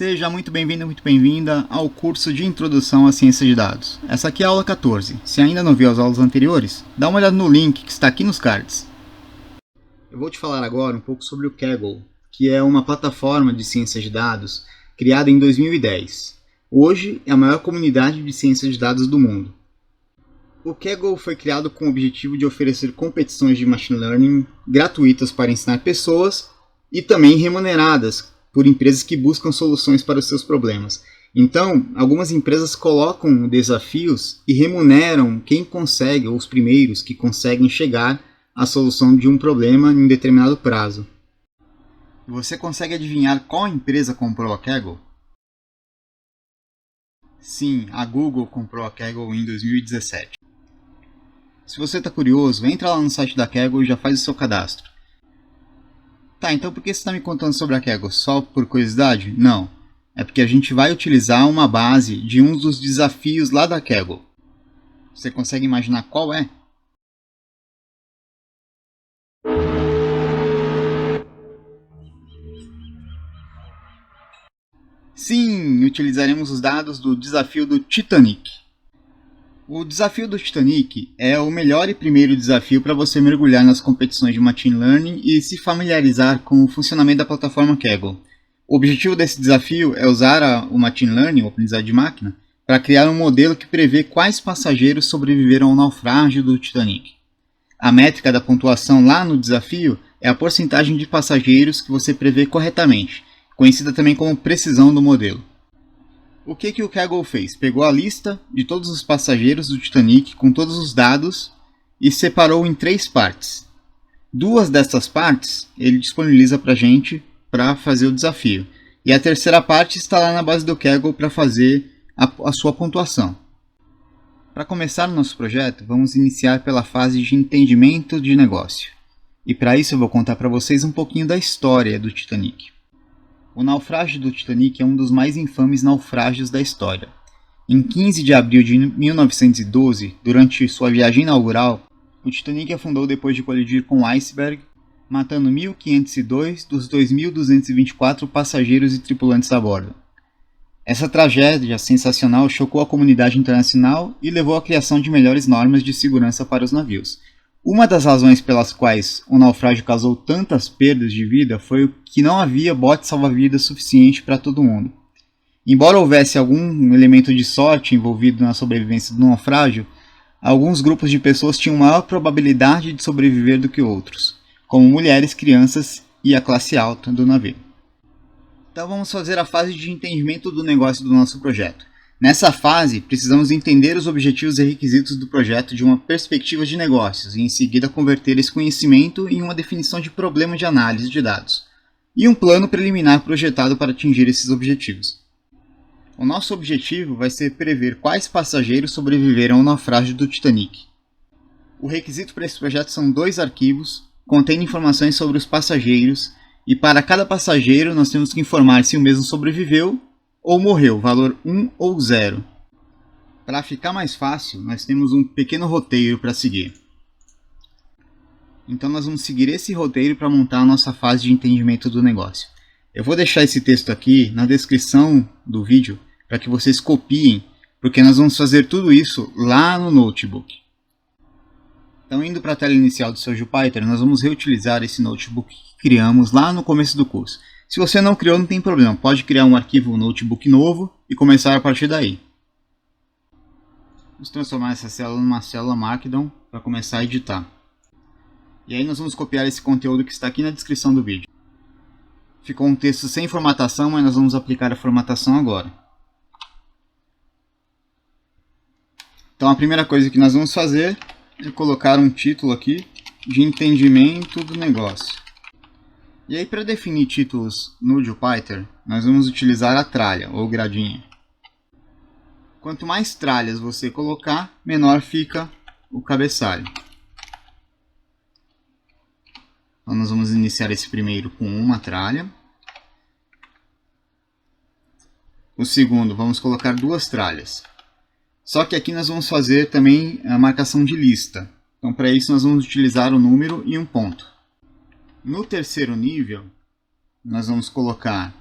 Seja muito bem-vindo, muito bem-vinda ao curso de Introdução à Ciência de Dados. Essa aqui é a aula 14. Se ainda não viu as aulas anteriores, dá uma olhada no link que está aqui nos cards. Eu vou te falar agora um pouco sobre o Kaggle, que é uma plataforma de ciência de dados criada em 2010. Hoje é a maior comunidade de ciência de dados do mundo. O Kaggle foi criado com o objetivo de oferecer competições de machine learning gratuitas para ensinar pessoas e também remuneradas por empresas que buscam soluções para os seus problemas. Então, algumas empresas colocam desafios e remuneram quem consegue, ou os primeiros que conseguem chegar à solução de um problema em um determinado prazo. Você consegue adivinhar qual empresa comprou a Kaggle? Sim, a Google comprou a Kaggle em 2017. Se você está curioso, entra lá no site da Kaggle e já faz o seu cadastro. Tá, então por que você está me contando sobre a Kaggle? Só por curiosidade? Não. É porque a gente vai utilizar uma base de um dos desafios lá da Kaggle. Você consegue imaginar qual é? Sim, utilizaremos os dados do desafio do Titanic. O desafio do Titanic é o melhor e primeiro desafio para você mergulhar nas competições de Machine Learning e se familiarizar com o funcionamento da plataforma Kaggle. O objetivo desse desafio é usar o Machine Learning, o aprendizado de máquina, para criar um modelo que prevê quais passageiros sobreviveram ao naufrágio do Titanic. A métrica da pontuação lá no desafio é a porcentagem de passageiros que você prevê corretamente, conhecida também como precisão do modelo. O que o Kaggle fez? Pegou a lista de todos os passageiros do Titanic com todos os dados e separou em 3 partes. 2 dessas partes ele disponibiliza para a gente para fazer o desafio. E a terceira parte está lá na base do Kaggle para fazer a sua pontuação. Para começar o nosso projeto, vamos iniciar pela fase de entendimento de negócio. E para isso eu vou contar para vocês um pouquinho da história do Titanic. O naufrágio do Titanic é um dos mais infames naufrágios da história. Em 15 de abril de 1912, durante sua viagem inaugural, o Titanic afundou depois de colidir com um iceberg, matando 1.502 dos 2.224 passageiros e tripulantes a bordo. Essa tragédia sensacional chocou a comunidade internacional e levou à criação de melhores normas de segurança para os navios. Uma das razões pelas quais o naufrágio causou tantas perdas de vida foi que não havia bote salva-vidas suficiente para todo mundo. Embora houvesse algum elemento de sorte envolvido na sobrevivência do naufrágio, alguns grupos de pessoas tinham maior probabilidade de sobreviver do que outros, como mulheres, crianças e a classe alta do navio. Então vamos fazer a fase de entendimento do negócio do nosso projeto. Nessa fase, precisamos entender os objetivos e requisitos do projeto de uma perspectiva de negócios e em seguida converter esse conhecimento em uma definição de problema de análise de dados e um plano preliminar projetado para atingir esses objetivos. O nosso objetivo vai ser prever quais passageiros sobreviveram ao naufrágio do Titanic. O requisito para esse projeto são 2 arquivos contendo informações sobre os passageiros e para cada passageiro nós temos que informar se o mesmo sobreviveu ou morreu, valor 1 ou 0. Para ficar mais fácil, nós temos um pequeno roteiro para seguir. Então nós vamos seguir esse roteiro para montar a nossa fase de entendimento do negócio. Eu vou deixar esse texto aqui na descrição do vídeo para que vocês copiem, porque nós vamos fazer tudo isso lá no notebook. Então indo para a tela inicial do seu Jupyter, nós vamos reutilizar esse notebook que criamos lá no começo do curso. Se você não criou, não tem problema, pode criar um arquivo notebook novo e começar a partir daí. Vamos transformar essa célula numa célula Markdown para começar a editar. E aí nós vamos copiar esse conteúdo que está aqui na descrição do vídeo. Ficou um texto sem formatação, mas nós vamos aplicar a formatação agora. Então a primeira coisa que nós vamos fazer é colocar um título aqui de entendimento do negócio. E aí, para definir títulos no Jupyter, nós vamos utilizar a tralha, ou gradinha. Quanto mais tralhas você colocar, menor fica o cabeçalho. Então, nós vamos iniciar esse primeiro com uma tralha. O segundo, vamos colocar 2 tralhas. Só que aqui nós vamos fazer também a marcação de lista. Então, para isso, nós vamos utilizar o número e um ponto. No terceiro nível, nós vamos colocar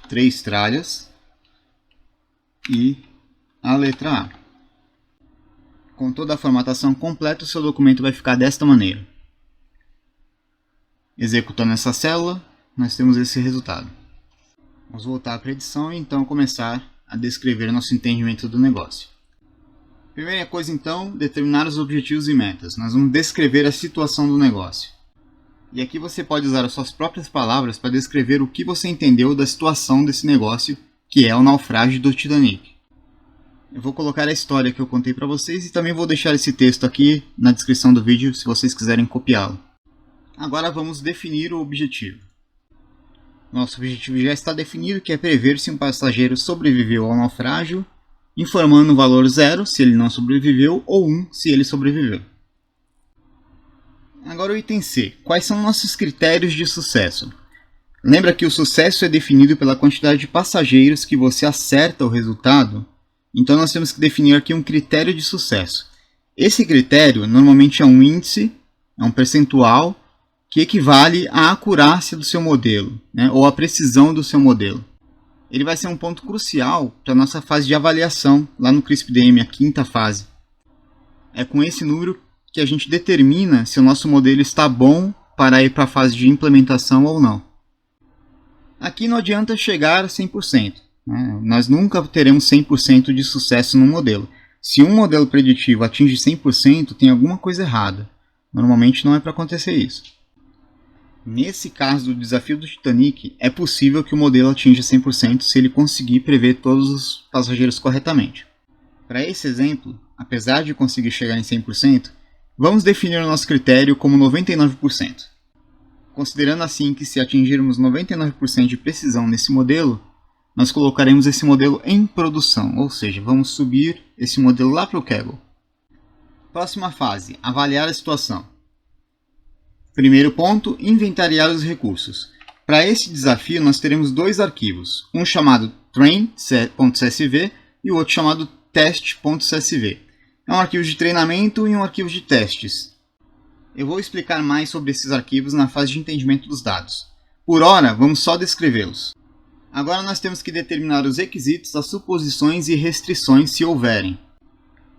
3 tralhas e a letra A. Com toda a formatação completa, o seu documento vai ficar desta maneira. Executando essa célula, nós temos esse resultado. Vamos voltar para a edição e então começar a descrever nosso entendimento do negócio. Primeira coisa então, determinar os objetivos e metas. Nós vamos descrever a situação do negócio. E aqui você pode usar as suas próprias palavras para descrever o que você entendeu da situação desse negócio, que é o naufrágio do Titanic. Eu vou colocar a história que eu contei para vocês e também vou deixar esse texto aqui na descrição do vídeo se vocês quiserem copiá-lo. Agora vamos definir o objetivo. Nosso objetivo já está definido, que é prever se um passageiro sobreviveu ao naufrágio, informando o valor 0 se ele não sobreviveu ou 1 se ele sobreviveu. Agora o item C. Quais são nossos critérios de sucesso? Lembra que o sucesso é definido pela quantidade de passageiros que você acerta o resultado? Então nós temos que definir aqui um critério de sucesso. Esse critério normalmente é um índice, é um percentual, que equivale à acurácia do seu modelo, né, ou à precisão do seu modelo. Ele vai ser um ponto crucial para a nossa fase de avaliação, lá no CRISP-DM, a 5ª fase. É com esse número que a gente determina se o nosso modelo está bom para ir para a fase de implementação ou não. Aqui não adianta chegar a 100%. Né? Nós nunca teremos 100% de sucesso no modelo. Se um modelo preditivo atinge 100%, tem alguma coisa errada. Normalmente não é para acontecer isso. Nesse caso do desafio do Titanic, é possível que o modelo atinja 100% se ele conseguir prever todos os passageiros corretamente. Para esse exemplo, apesar de conseguir chegar em 100%, vamos definir o nosso critério como 99%. Considerando assim que se atingirmos 99% de precisão nesse modelo, nós colocaremos esse modelo em produção, ou seja, vamos subir esse modelo lá para o Kaggle. Próxima fase, avaliar a situação. Primeiro ponto, inventariar os recursos. Para esse desafio, nós teremos 2 arquivos, um chamado train.csv e o outro chamado test.csv. É um arquivo de treinamento e um arquivo de testes. Eu vou explicar mais sobre esses arquivos na fase de entendimento dos dados. Por hora, vamos só descrevê-los. Agora nós temos que determinar os requisitos, as suposições e restrições, se houverem.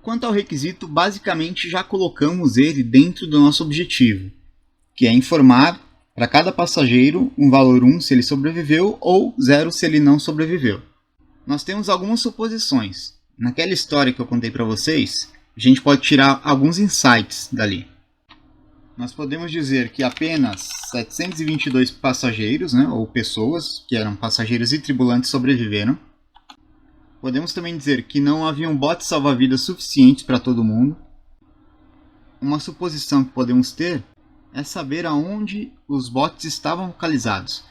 Quanto ao requisito, basicamente já colocamos ele dentro do nosso objetivo, que é informar para cada passageiro um valor 1 se ele sobreviveu ou 0 se ele não sobreviveu. Nós temos algumas suposições. Naquela história que eu contei para vocês, a gente pode tirar alguns insights dali. Nós podemos dizer que apenas 722 passageiros, né, ou pessoas, que eram passageiros e tripulantes, sobreviveram. Podemos também dizer que não haviam botes salva-vidas suficientes para todo mundo. Uma suposição que podemos ter é saber aonde os botes estavam localizados.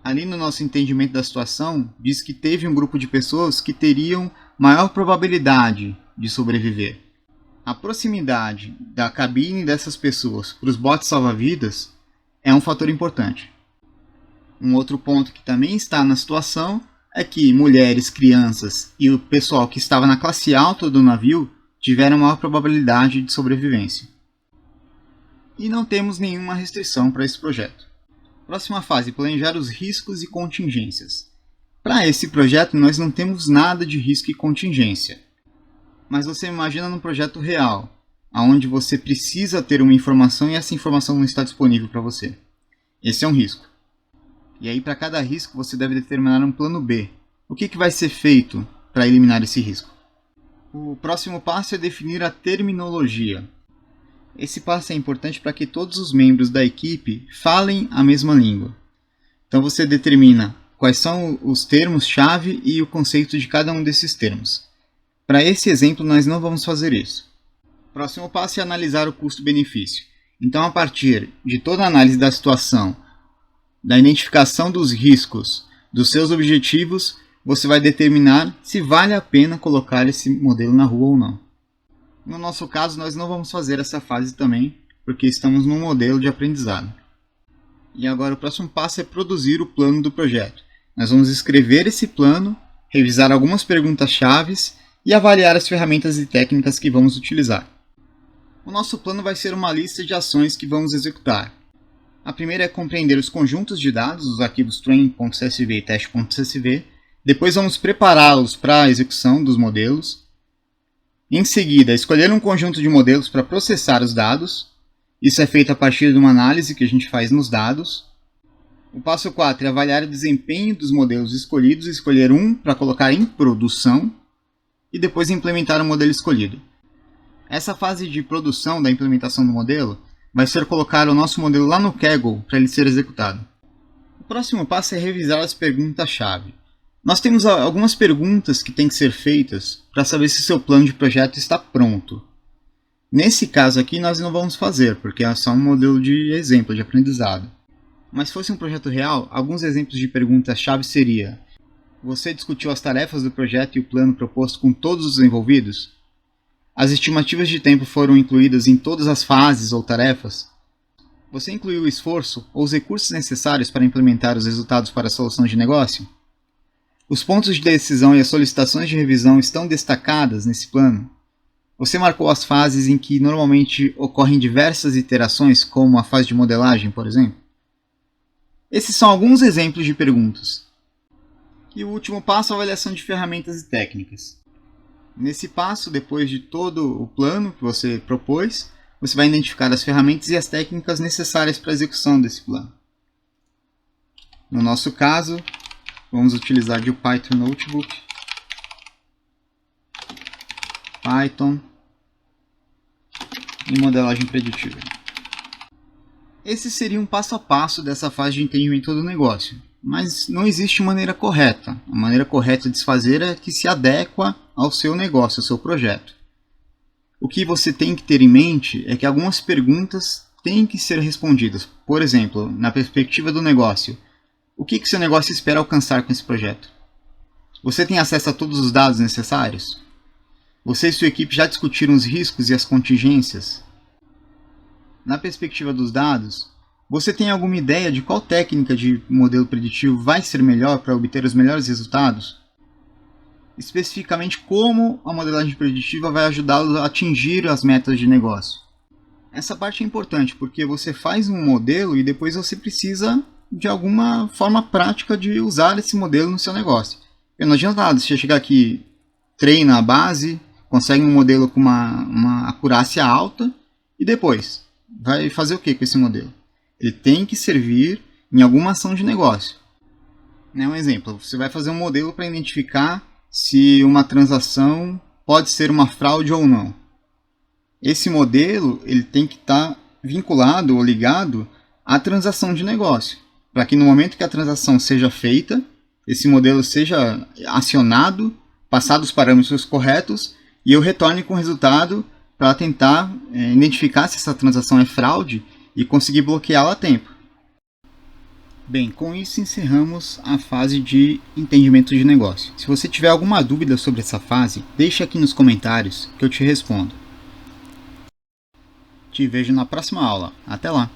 Ali no nosso entendimento da situação, diz que teve um grupo de pessoas que teriam maior probabilidade de sobreviver. A proximidade da cabine dessas pessoas para os botes salva-vidas é um fator importante. Um outro ponto que também está na situação é que mulheres, crianças e o pessoal que estava na classe alta do navio tiveram maior probabilidade de sobrevivência. E não temos nenhuma restrição para esse projeto. Próxima fase, planejar os riscos e contingências. Para esse projeto nós não temos nada de risco e contingência. Mas você imagina num projeto real, onde você precisa ter uma informação e essa informação não está disponível para você. Esse é um risco. E aí para cada risco você deve determinar um plano B. O que vai ser feito para eliminar esse risco? O próximo passo é definir a terminologia. Esse passo é importante para que todos os membros da equipe falem a mesma língua. Então você determina quais são os termos-chave e o conceito de cada um desses termos. Para esse exemplo, nós não vamos fazer isso. O próximo passo é analisar o custo-benefício. Então, a partir de toda a análise da situação, da identificação dos riscos, dos seus objetivos, você vai determinar se vale a pena colocar esse modelo na rua ou não. No nosso caso, nós não vamos fazer essa fase também, porque estamos num modelo de aprendizado. E agora o próximo passo é produzir o plano do projeto. Nós vamos escrever esse plano, revisar algumas perguntas-chave e avaliar as ferramentas e técnicas que vamos utilizar. O nosso plano vai ser uma lista de ações que vamos executar. A primeira é compreender os conjuntos de dados, os arquivos train.csv e test.csv. Depois vamos prepará-los para a execução dos modelos. Em seguida, escolher um conjunto de modelos para processar os dados. Isso é feito a partir de uma análise que a gente faz nos dados. O passo 4 é avaliar o desempenho dos modelos escolhidos, escolher um para colocar em produção e depois implementar o modelo escolhido. Essa fase de produção da implementação do modelo vai ser colocar o nosso modelo lá no Kaggle para ele ser executado. O próximo passo é revisar as perguntas-chave. Nós temos algumas perguntas que têm que ser feitas para saber se o seu plano de projeto está pronto. Nesse caso aqui nós não vamos fazer, porque é só um modelo de exemplo de aprendizado. Mas se fosse um projeto real, alguns exemplos de perguntas-chave seria: você discutiu as tarefas do projeto e o plano proposto com todos os envolvidos? As estimativas de tempo foram incluídas em todas as fases ou tarefas? Você incluiu o esforço ou os recursos necessários para implementar os resultados para a solução de negócio? Os pontos de decisão e as solicitações de revisão estão destacadas nesse plano? Você marcou as fases em que normalmente ocorrem diversas iterações, como a fase de modelagem, por exemplo? Esses são alguns exemplos de perguntas. E o último passo é a avaliação de ferramentas e técnicas. Nesse passo, depois de todo o plano que você propôs, você vai identificar as ferramentas e as técnicas necessárias para a execução desse plano. No nosso caso, vamos utilizar o Python Notebook, Python e modelagem preditiva. Esse seria um passo a passo dessa fase de entendimento do negócio. Mas não existe maneira correta. A maneira correta de se fazer é que se adequa ao seu negócio, ao seu projeto. O que você tem que ter em mente é que algumas perguntas têm que ser respondidas. Por exemplo, na perspectiva do negócio, o que seu negócio espera alcançar com esse projeto? Você tem acesso a todos os dados necessários? Você e sua equipe já discutiram os riscos e as contingências? Na perspectiva dos dados, você tem alguma ideia de qual técnica de modelo preditivo vai ser melhor para obter os melhores resultados? Especificamente, como a modelagem preditiva vai ajudá-lo a atingir as metas de negócio? Essa parte é importante, porque você faz um modelo e depois você precisa de alguma forma prática de usar esse modelo no seu negócio. Não adianta nada você chegar aqui, treina a base, consegue um modelo com uma acurácia alta e depois vai fazer o que com esse modelo? Ele tem que servir em alguma ação de negócio. Um exemplo, você vai fazer um modelo para identificar se uma transação pode ser uma fraude ou não. Esse modelo ele tem que estar vinculado ou ligado à transação de negócio, para que no momento que a transação seja feita, esse modelo seja acionado, passados os parâmetros corretos e eu retorne com o resultado para tentar identificar se essa transação é fraude e conseguir bloqueá-la a tempo. Bem, com isso encerramos a fase de entendimento de negócio. Se você tiver alguma dúvida sobre essa fase, deixe aqui nos comentários que eu te respondo. Te vejo na próxima aula. Até lá!